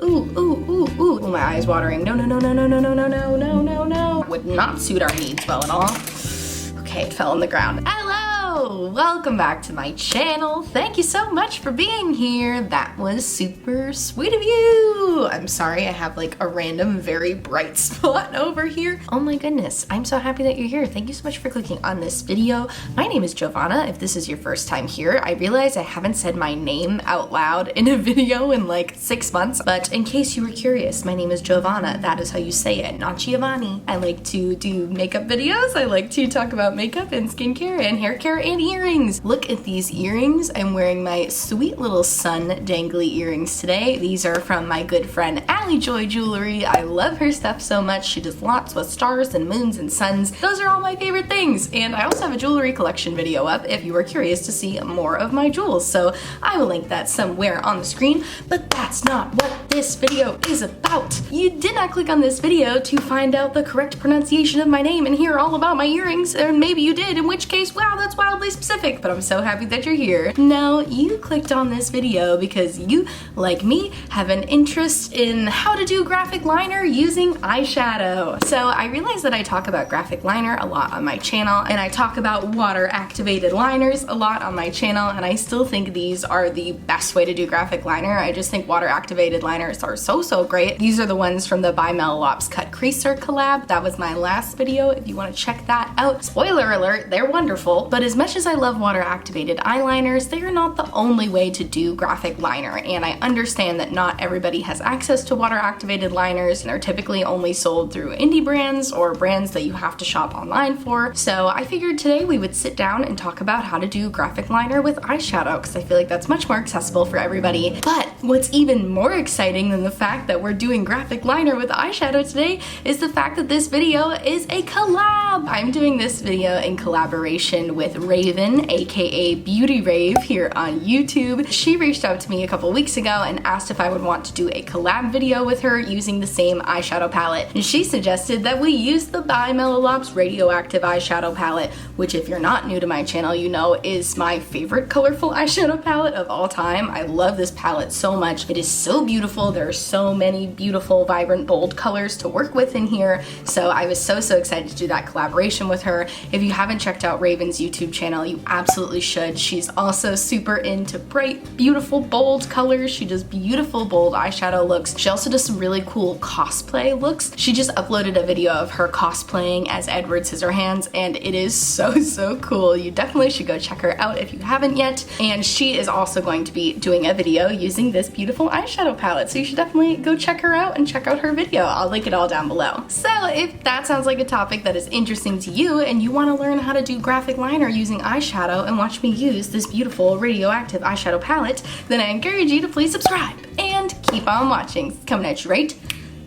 Ooh, ooh, ooh, ooh. My eye's watering. No, no, no, no, no, no, no, no, no, no, no, no. Would not suit our needs well at all. Okay, it fell on the ground. Hello! Welcome back to my channel. Thank you so much for being here. That was super sweet of you. I'm sorry I have like a random very bright spot over here. Oh my goodness, I'm so happy that you're here. Thank you so much for clicking on this video. My name is Giovanna. If this is your first time here, I realize I haven't said my name out loud in a video in like 6 months, but in case you were curious, my name is Giovanna. That is how you say it, not Giovanni. I like to do makeup videos. I like to talk about makeup and skincare and hair care and earrings. Look at these earrings. I'm wearing my sweet little sun dangly earrings today. These are from my good friend Allie Joy Jewelry. I love her stuff so much. She does lots with stars and moons and suns. Those are all my favorite things. And I also have a jewelry collection video up if you were curious to see more of my jewels. So I will link that somewhere on the screen, but that's not what this video is about. You did not click on this video to find out the correct pronunciation of my name and hear all about my earrings, or maybe you did, in which case, wow, that's wildly specific, but I'm so happy that you're here. No, you clicked on this video because you, like me, have an interest in how to do graphic liner using eyeshadow. So I realize that I talk about graphic liner a lot on my channel, and I talk about water activated liners a lot on my channel, and I still think these are the best way to do graphic liner. I just think water activated liners are so great. These are the ones from the By Melolops Cut Creaser collab. That was my last video if you want to check that out. Spoiler alert, they're wonderful, but as much as I love water activated eyeliners, they are not the only way to do graphic liner, and I understand that not everybody has access to water activated liners and are typically only sold through indie brands or brands that you have to shop online for. So I figured today we would sit down and talk about how to do graphic liner with eyeshadow, because I feel like that's much more accessible for everybody. But what's even more exciting than the fact that we're doing graphic liner with eyeshadow today is the fact that this video is a collab. I'm doing this video in collaboration with Raven, aka beautyrave, here on YouTube. She reached out to me a couple weeks ago and asked if I would want to do a collab video with her using the same eyeshadow palette. And she suggested that we use the By Melolops Radioactive eyeshadow palette, which if you're not new to my channel, you know is my favorite colorful eyeshadow palette of all time. I love this palette so much. It is so beautiful. There are so many beautiful, vibrant, bold colors to work with in here. So I was so excited to do that collaboration with her. If you haven't checked out Raven's YouTube channel, you absolutely should. She's also super into bright, beautiful, bold colors. She does beautiful, bold eyeshadow looks. She also does some really cool cosplay looks. She just uploaded a video of her cosplaying as Edward Scissorhands, and it is so cool. You definitely should go check her out if you haven't yet. And she is also going to be doing a video using this beautiful eyeshadow palette, so you should definitely go check her out and check out her video. I'll link it all down below. So if that sounds like a topic that is interesting to you and you want to learn how to do graphic liner using eyeshadow and watch me use this beautiful radioactive eyeshadow palette, then I encourage you to please subscribe and keep on watching. It's coming at you right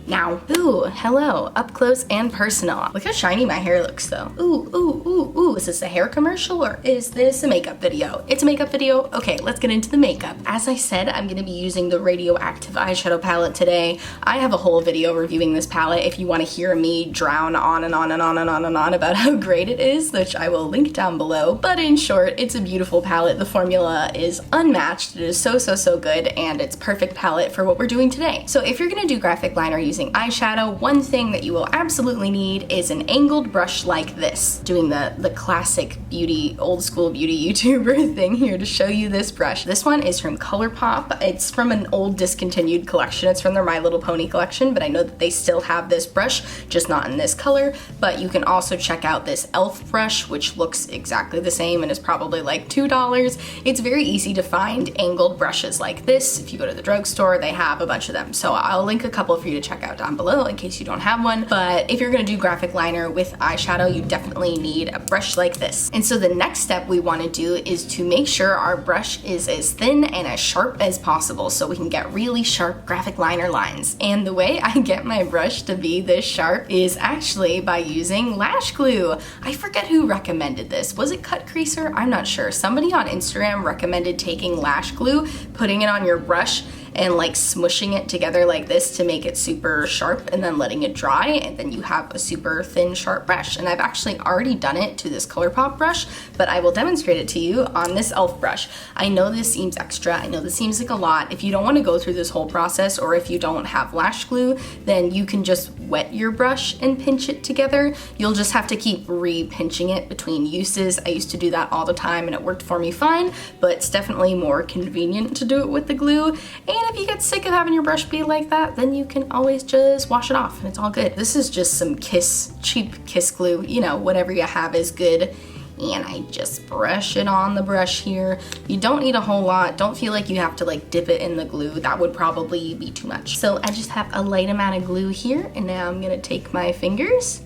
now. Ooh, hello, up close and personal. Look how shiny my hair looks though. Ooh, is this a hair commercial or is this a makeup video? It's a makeup video. Okay, let's get into the makeup. As I said, I'm gonna be using the radioactive eyeshadow palette today. I have a whole video reviewing this palette if you wanna hear me drown on and on and on and on and on about how great it is, which I will link down below. But in short, it's a beautiful palette. The formula is unmatched. It is so good, and it's perfect palette for what we're doing today. So if you're gonna do graphic liner using eyeshadow, one thing that you will absolutely need is an angled brush like this. Doing the classic beauty, old school beauty YouTuber thing here to show you this brush. This one is from ColourPop. It's from an old discontinued collection. It's from their My Little Pony collection, but I know that they still have this brush, just not in this color. But you can also check out this e.l.f. brush, which looks exactly the same and is probably like $2. It's very easy to find angled brushes like this. If you go to the drugstore, they have a bunch of them. So I'll link a couple for you to check out down below in case you don't have one. But if you're gonna do graphic liner with eyeshadow, you definitely need a brush like this. And so the next step we wanna do is to make sure our brush is as thin and as sharp as possible so we can get really sharp graphic liner lines. And the way I get my brush to be this sharp is actually by using lash glue. I forget who recommended this. Was it Cut Creaser? I'm not sure. Somebody on Instagram recommended taking lash glue, putting it on your brush, and like smushing it together like this to make it super sharp and then letting it dry, and then you have a super thin sharp brush. And I've actually already done it to this ColourPop brush, but I will demonstrate it to you on this e.l.f. brush. I know this seems extra, I know this seems like a lot. If you don't want to go through this whole process, or if you don't have lash glue, then you can just wet your brush and pinch it together. You'll just have to keep re-pinching it between uses. I used to do that all the time and it worked for me fine, but it's definitely more convenient to do it with the glue. And if you get sick of having your brush be like that, then you can always just wash it off and it's all good. This is just some cheap Kiss glue, you know, whatever you have is good. And I just brush it on the brush here. You don't need a whole lot. Don't feel like you have to like dip it in the glue. That would probably be too much. So I just have a light amount of glue here, and now I'm gonna take my fingers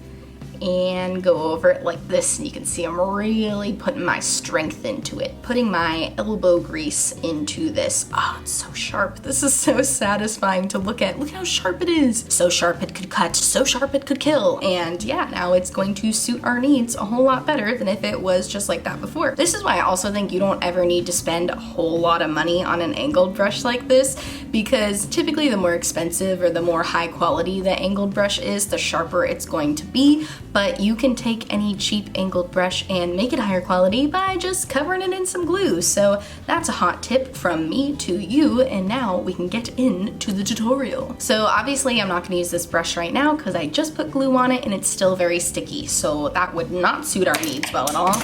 and go over it like this, and you can see I'm really putting my strength into it, putting my elbow grease into this. Oh, it's so sharp. This is so satisfying to look at. Look how sharp it is. So sharp it could cut, so sharp it could kill. And yeah, now it's going to suit our needs a whole lot better than if it was just like that before. This is why I also think you don't ever need to spend a whole lot of money on an angled brush like this, because typically the more expensive or the more high quality the angled brush is, the sharper it's going to be. But you can take any cheap angled brush and make it higher quality by just covering it in some glue. So that's a hot tip from me to you, and now we can get into the tutorial. So obviously I'm not gonna use this brush right now because I just put glue on it and it's still very sticky, so that would not suit our needs well at all.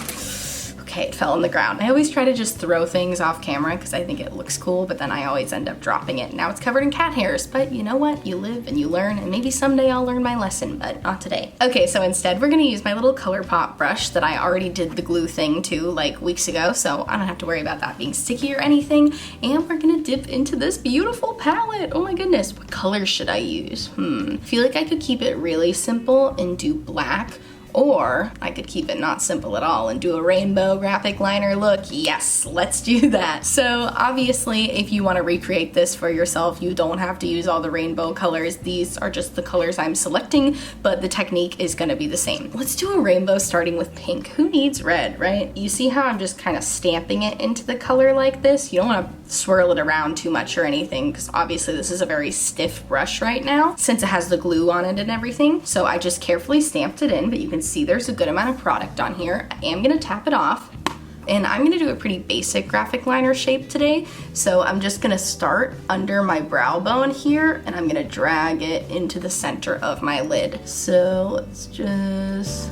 Okay, it fell on the ground. I always try to just throw things off camera because I think it looks cool, but then I always end up dropping it. Now it's covered in cat hairs, but you know what? You live and you learn, and maybe someday I'll learn my lesson, but not today. Okay, so instead we're gonna use my little ColourPop brush that I already did the glue thing to like weeks ago, so I don't have to worry about that being sticky or anything. And we're gonna dip into this beautiful palette. Oh my goodness, what color should I use? I feel like I could keep it really simple and do black, or I could keep it not simple at all and do a rainbow graphic liner look. Yes, let's do that. So obviously, if you want to recreate this for yourself, you don't have to use all the rainbow colors. These are just the colors I'm selecting, but the technique is going to be the same. Let's do a rainbow starting with pink. Who needs red, right? You see how I'm just kind of stamping it into the color like this? You don't want to swirl it around too much or anything, because obviously this is a very stiff brush right now since it has the glue on it and everything. So I just carefully stamped it in, but you can see there's a good amount of product on here. I am gonna tap it off, and I'm gonna do a pretty basic graphic liner shape today. So I'm just gonna start under my brow bone here, and I'm gonna drag it into the center of my lid. So let's just...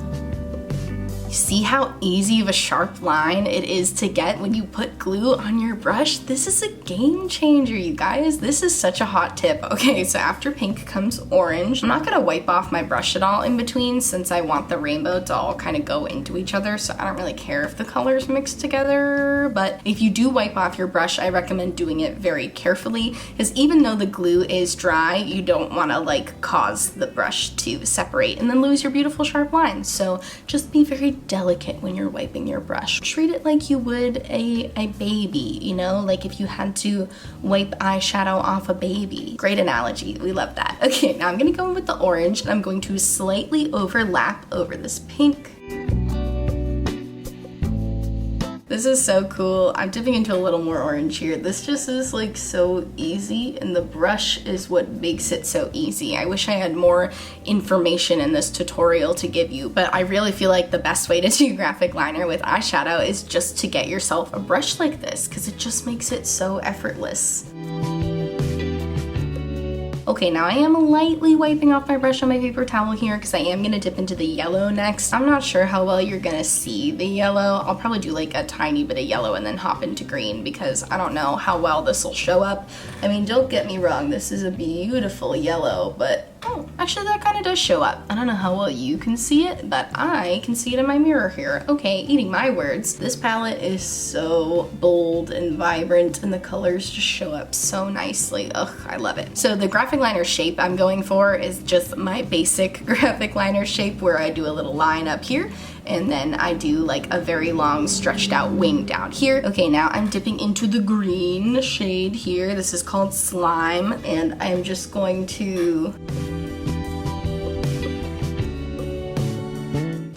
See how easy of a sharp line it is to get when you put glue on your brush? This is a game changer, you guys. This is such a hot tip. Okay, so after pink comes orange. I'm not gonna wipe off my brush at all in between since I want the rainbow to all kind of go into each other, so I don't really care if the colors mix together. But if you do wipe off your brush, I recommend doing it very carefully, because even though the glue is dry, you don't wanna like cause the brush to separate and then lose your beautiful sharp lines. So just be very delicate when you're wiping your brush. Treat it like you would a baby, you know, like if you had to wipe eyeshadow off a baby. Great analogy, we love that. Okay, now I'm gonna go in with the orange, and I'm going to slightly overlap over this pink. This is so cool. I'm dipping into a little more orange here. This just is like so easy, and the brush is what makes it so easy. I wish I had more information in this tutorial to give you, but I really feel like the best way to do graphic liner with eyeshadow is just to get yourself a brush like this, because it just makes it so effortless. Okay, now I am lightly wiping off my brush on my paper towel here because I am gonna dip into the yellow next. I'm not sure how well you're gonna see the yellow. I'll probably do like a tiny bit of yellow and then hop into green because I don't know how well this will show up. I mean, don't get me wrong, this is a beautiful yellow, but oh, actually that kind of does show up. I don't know how well you can see it, but I can see it in my mirror here. Okay, eating my words. This palette is so bold and vibrant, and the colors just show up so nicely. Ugh, I love it. So the graphic liner shape I'm going for is just my basic graphic liner shape, where I do a little line up here, and then I do like a very long stretched out wing down here. Okay, now I'm dipping into the green shade here. This is called Slime, and I'm just going to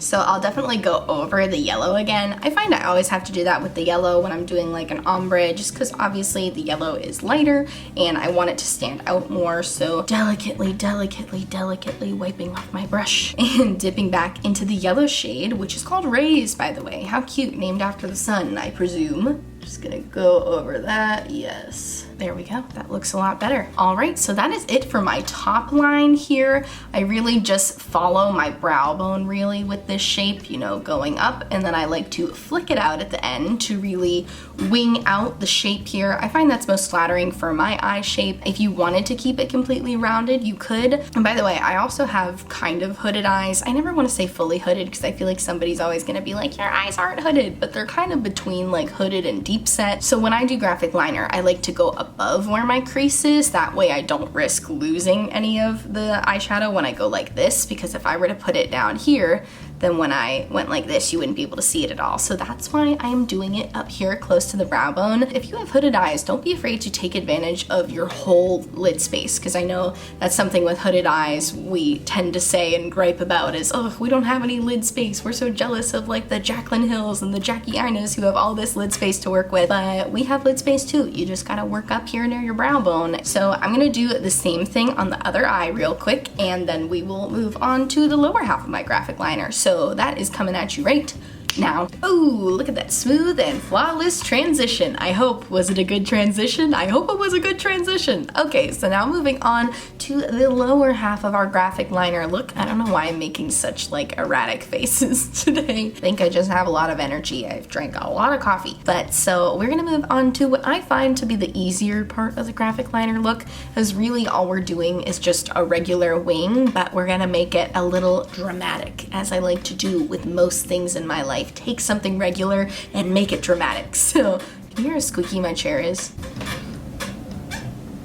So I'll definitely go over the yellow again. I find I always have to do that with the yellow when I'm doing like an ombre, just because obviously the yellow is lighter and I want it to stand out more. So delicately, delicately, delicately wiping off my brush and dipping back into the yellow shade, which is called Rays, by the way. How cute, named after the sun, I presume. Just gonna go over that, yes. There we go, that looks a lot better. All right, so that is it for my top line here. I really just follow my brow bone really with this shape, you know, going up, and then I like to flick it out at the end to really wing out the shape here. I find that's most flattering for my eye shape. If you wanted to keep it completely rounded, you could. And by the way, I also have kind of hooded eyes. I never want to say fully hooded because I feel like somebody's always gonna be like, your eyes aren't hooded, but they're kind of between like hooded and deep set. So when I do graphic liner, I like to go above where my crease is. That way I don't risk losing any of the eyeshadow when I go like this, because if I were to put it down here, then when I went like this, you wouldn't be able to see it at all. So that's why I am doing it up here close to the brow bone. If you have hooded eyes, don't be afraid to take advantage of your whole lid space, because I know that's something with hooded eyes we tend to say and gripe about is, oh, we don't have any lid space. We're so jealous of like the Jaclyn Hills and the Jackie Ainas who have all this lid space to work with, but we have lid space too. You just gotta work up here near your brow bone. So I'm gonna do the same thing on the other eye real quick, and then we will move on to the lower half of my graphic liner. So that is coming at you right now. Oh, look at that smooth and flawless transition. I hope, was it a good transition? I hope it was a good transition. Okay, so now moving on to the lower half of our graphic liner. Look, I don't know why I'm making such like erratic faces today. I think I just have a lot of energy. I've drank a lot of coffee. But so we're gonna move on to what I find to be the easier part of the graphic liner look, because really all we're doing is just a regular wing, but we're gonna make it a little dramatic, as I like to do with most things in my life. Take something regular and make it dramatic. So, can you hear how squeaky my chair is?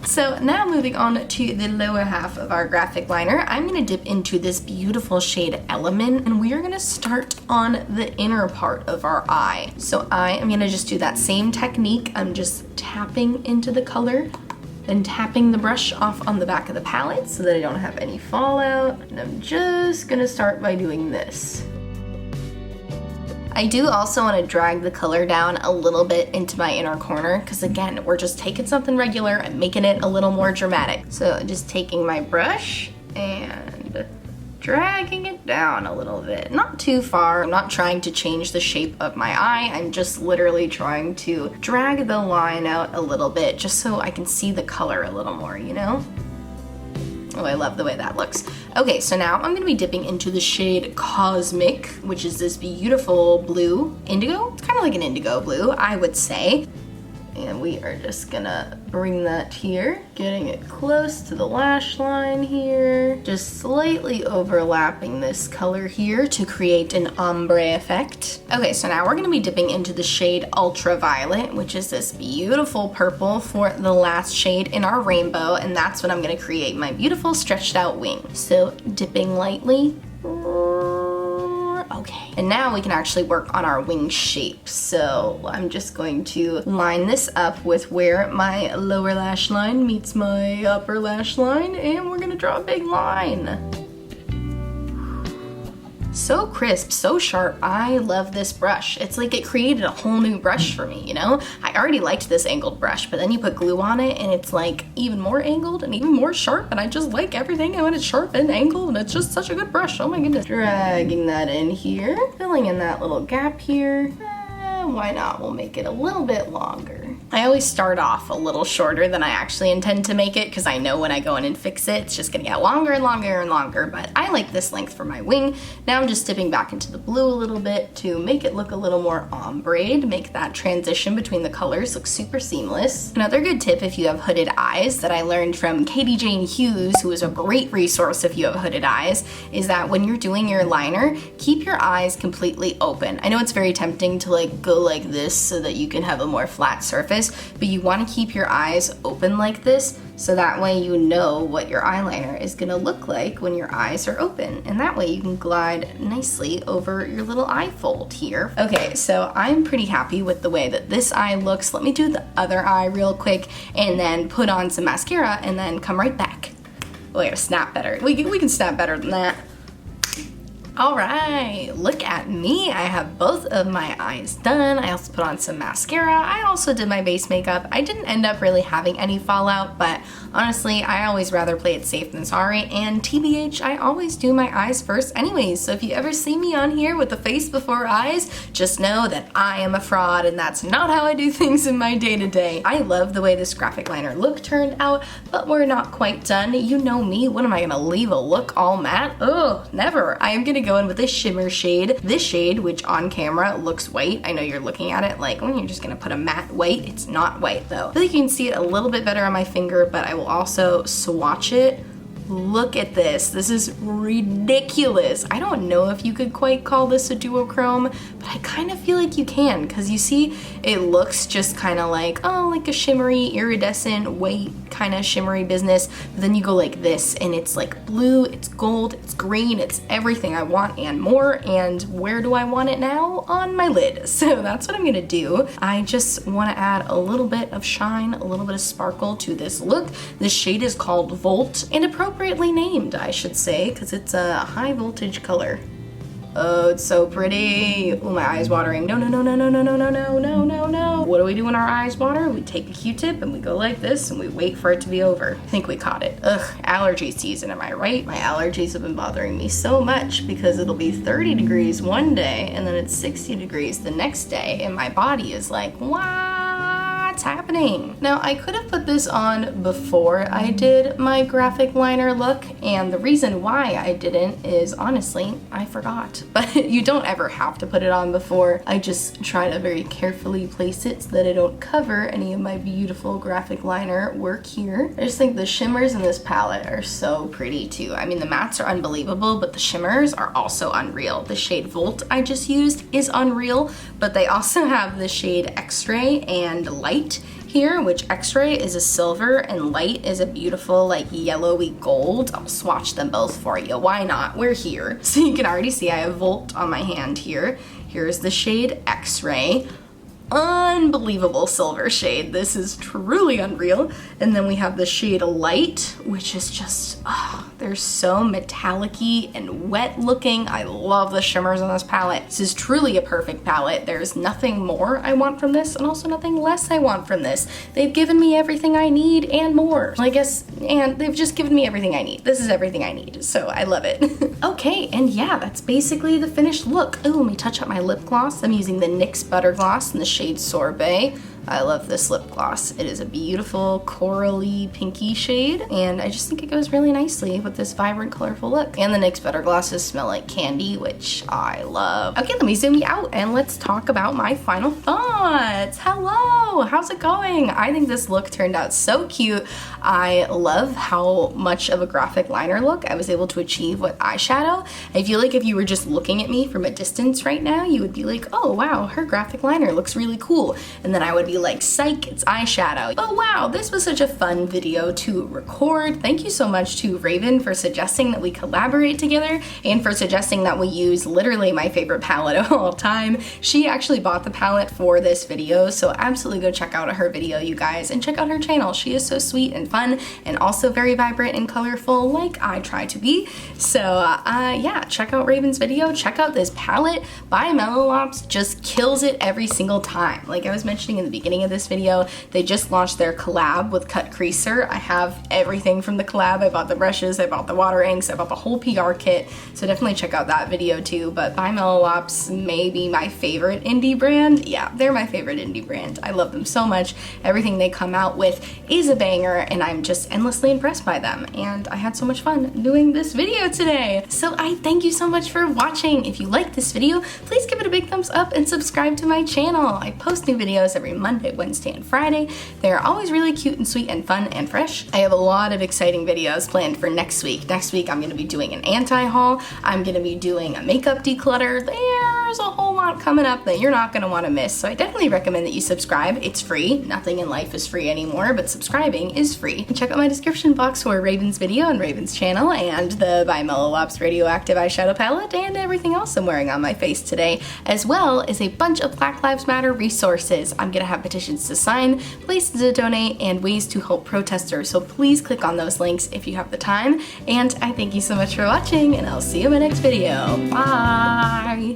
So now moving on to the lower half of our graphic liner, I'm gonna dip into this beautiful shade Element, and we are gonna start on the inner part of our eye. So I am gonna just do that same technique. I'm just tapping into the color, then tapping the brush off on the back of the palette so that I don't have any fallout. And I'm just gonna start by doing this. I do also want to drag the color down a little bit into my inner corner, because again, we're just taking something regular and making it a little more dramatic. So just taking my brush and dragging it down a little bit. Not too far. I'm not trying to change the shape of my eye. I'm just literally trying to drag the line out a little bit just so I can see the color a little more, you know? Oh, I love the way that looks. Okay, so now I'm gonna be dipping into the shade Cosmic, which is this beautiful blue, indigo? It's kind of like an indigo blue, I would say. And we are just gonna bring that here, getting it close to the lash line here, just slightly overlapping this color here to create an ombre effect. Okay, so now we're gonna be dipping into the shade Ultraviolet, which is this beautiful purple for the last shade in our rainbow, and that's what I'm gonna create my beautiful stretched out wing. So dipping lightly. Okay, and now we can actually work on our wing shape. So I'm just going to line this up with where my lower lash line meets my upper lash line, and we're gonna draw a big line. So crisp, so sharp. I love this brush. It's like it created a whole new brush for me, you know? I already liked this angled brush, but then you put glue on it and it's like even more angled and even more sharp, and I just like everything when it's sharp and angled, and it's just such a good brush. Oh my goodness. Dragging that in here, filling in that little gap here. Why not? We'll make it a little bit longer. I always start off a little shorter than I actually intend to make it, because I know when I go in and fix it, it's just gonna get longer and longer and longer, but I like this length for my wing. Now I'm just dipping back into the blue a little bit to make it look a little more ombre, to make that transition between the colors look super seamless. Another good tip if you have hooded eyes that I learned from Katie Jane Hughes, who is a great resource if you have hooded eyes, is that when you're doing your liner, keep your eyes completely open. I know it's very tempting to like go like this so that you can have a more flat surface, but you want to keep your eyes open like this so that way you know what your eyeliner is gonna look like when your eyes are open, and that way you can glide nicely over your little eye fold here. Okay, so I'm pretty happy with the way that this eye looks. Let me do the other eye real quick and then put on some mascara and then come right back. Oh, I gotta snap better. We can snap better than that. All right, look at me. I have both of my eyes done. I also put on some mascara. I also did my base makeup. I didn't end up really having any fallout, but honestly, I always rather play it safe than sorry, and TBH, I always do my eyes first anyways, so if you ever see me on here with the face before eyes, just know that I am a fraud and that's not how I do things in my day-to-day. I love the way this graphic liner look turned out, but we're not quite done. You know me, what am I gonna leave a look all matte? Oh, never. I am gonna go in with this shimmer shade. This shade, which on camera looks white. I know you're looking at it like, you're just gonna put a matte white. It's not white though. I feel like you can see it a little bit better on my finger, but I will also swatch it. Look at this. This is ridiculous. I don't know if you could quite call this a duochrome, but I kind of feel like you can, because you see it looks just kind of like, oh, like a shimmery, iridescent, white kind of shimmery business. But then you go like this and it's like blue, it's gold, it's green, it's everything I want and more. And where do I want it now? On my lid. So that's what I'm gonna do. I just want to add a little bit of shine, a little bit of sparkle to this look. This shade is called Volt, and appropriately named, I should say, because it's a high voltage color. Oh, it's so pretty. Oh, my eye's watering. No, no, no, no, no, no, no, no, no, no, no, no. What do we do when our eyes water? We take a Q-tip and we go like this and we wait for it to be over. I think we caught it. Ugh, allergy season, am I right? My allergies have been bothering me so much because it'll be 30 degrees one day and then it's 60 degrees the next day and my body is like, what's happening? Now, I could have put this on before I did my graphic liner look, and the reason why I didn't is honestly, I forgot. But you don't ever have to put it on before. I just try to very carefully place it so that I don't cover any of my beautiful graphic liner work here. I just think the shimmers in this palette are so pretty too. I mean, the mattes are unbelievable, but the shimmers are also unreal. The shade Volt I just used is unreal, but they also have the shade X-Ray and Light here, which X-Ray is a silver and Light is a beautiful like yellowy gold. I'll swatch them both for you. Why not? We're here. So you can already see I have Volt on my hand here. Here's the shade X-Ray. Unbelievable silver shade. This is truly unreal. And then we have the shade Light, which is just, they're so metallic-y and wet looking. I love the shimmers on this palette. This is truly a perfect palette. There's nothing more I want from this and also nothing less I want from this. They've given me everything I need and more. I guess, and they've just given me everything I need. This is everything I need, so I love it. Okay, and yeah, that's basically the finished look. Oh, let me touch up my lip gloss. I'm using the NYX Butter Gloss in the shade Sorbet. I love this lip gloss. It is a beautiful corally pinky shade, and I just think it goes really nicely with this vibrant, colorful look. And the NYX Butter Glosses smell like candy, which I love. Okay, let me zoom you out and let's talk about my final thoughts. Hello, how's it going? I think this look turned out so cute. I love how much of a graphic liner look I was able to achieve with eyeshadow. I feel like if you were just looking at me from a distance right now, you would be like, oh wow, her graphic liner looks really cool. And then I would be like, psych, it's eyeshadow. Oh wow, this was such a fun video to record. Thank you so much to Raven for suggesting that we collaborate together and for suggesting that we use literally my favorite palette of all time. She actually bought the palette for this video, so absolutely go check out her video, you guys, and check out her channel. She is so sweet and fun and also very vibrant and colorful like I try to be. So yeah, check out Raven's video, check out this palette. By Melolops just kills it every single time. Like I was mentioning in the beginning of this video, they just launched their collab with Cut Creaser. I have everything from the collab. I bought the brushes, I bought the water inks, I bought the whole PR kit, so definitely check out that video too. But By Melolops may be my favorite indie brand. Yeah, they're my favorite indie brand. I love them so much. Everything they come out with is a banger, and I'm just endlessly impressed by them. And I had so much fun doing this video today. So I thank you so much for watching. If you like this video, please give it a big thumbs up and subscribe to my channel. I post new videos every Monday, Wednesday, and Friday. They're always really cute and sweet and fun and fresh. I have a lot of exciting videos planned for next week. Next week, I'm going to be doing an anti-haul. I'm going to be doing a makeup declutter. There there's a whole lot coming up that you're not going to want to miss. So I definitely recommend that you subscribe. It's free. Nothing in life is free anymore, but subscribing is free. And check out my description box for Raven's video on Raven's channel and the By Melolops Radioactive eyeshadow palette and everything else I'm wearing on my face today, as well as a bunch of Black Lives Matter resources. I'm going to have petitions to sign, places to donate, and ways to help protesters. So please click on those links if you have the time. And I thank you so much for watching, and I'll see you in my next video. Bye!